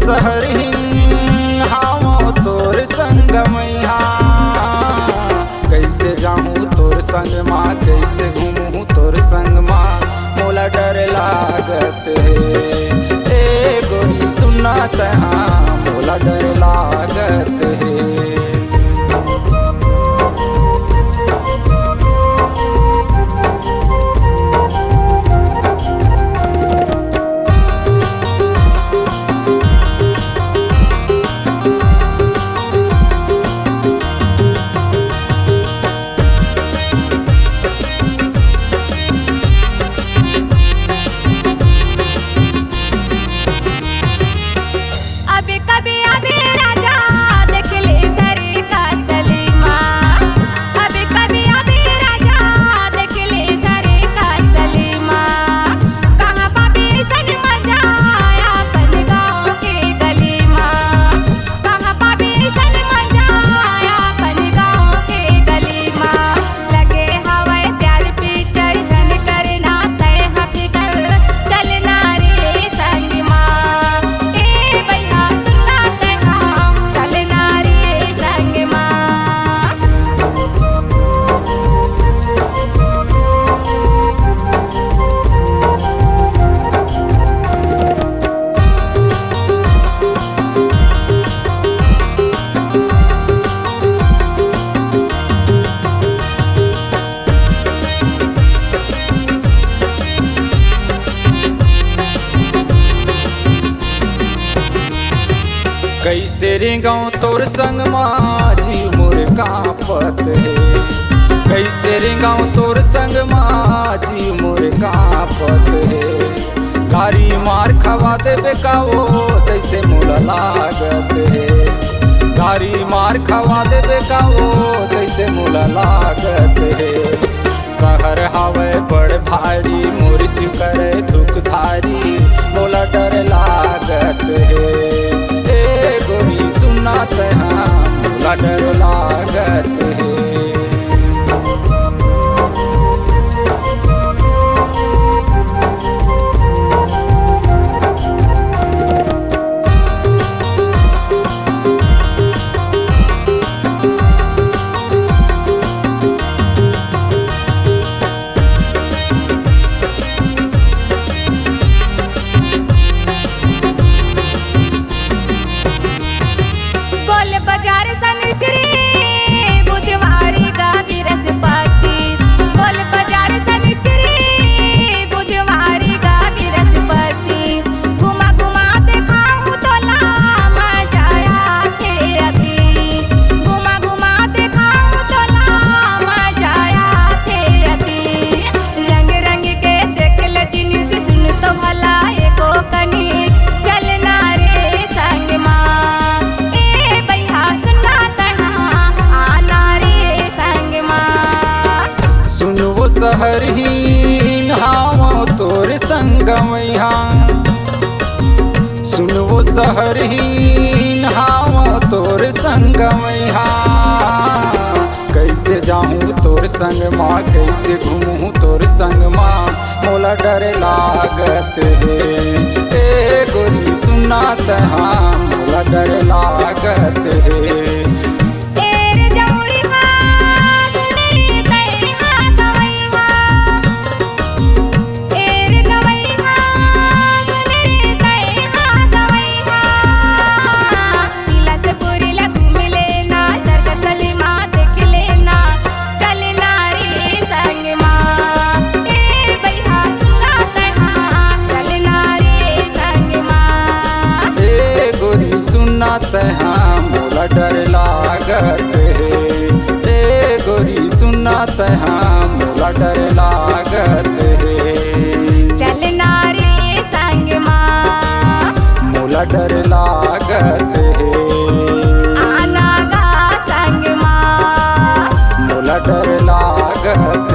शहर ही हाँ तोर संग मैया। कैसे जाऊँ तोर संग माँ, कैसे घूमूँ तोर संग माँ, मोला डर लागत है। ए गोरी सुनत हाँ मोला डर लागत है। कैसे रेंगाऊँ तोर संग माझी मोर कांपत है। कैसे रेंगाऊँ तोर संग माझी मोर कांपत है। गारी मार खवा देबे का वो तैसे मोला लागत है। गारी मार खवा देबे का वो तैसे मोला लागत है। शहर हवे बड़ भारी मोर करे दुख धारी, मोला डर लागत है। गोरी सुनत हाँ मोला डर लागत है। शहर ही हाँ तोर संग मैया। सुनवो शहर ही हाँ तोर संग मैया। कैसे जाऊँ तोर संग माँ, कैसे घूमूँ तोर संग माँ, मोला डर लागत है। ए गोरी सुनत हाँ मोला डर लागत है। हाँ मोला डर लागत है। ए गोरी सुनत हाँ मोला डर लागत है। चलना रे संग माँ मोला डर लागत है। आना गा संग माँ मोला डर लागत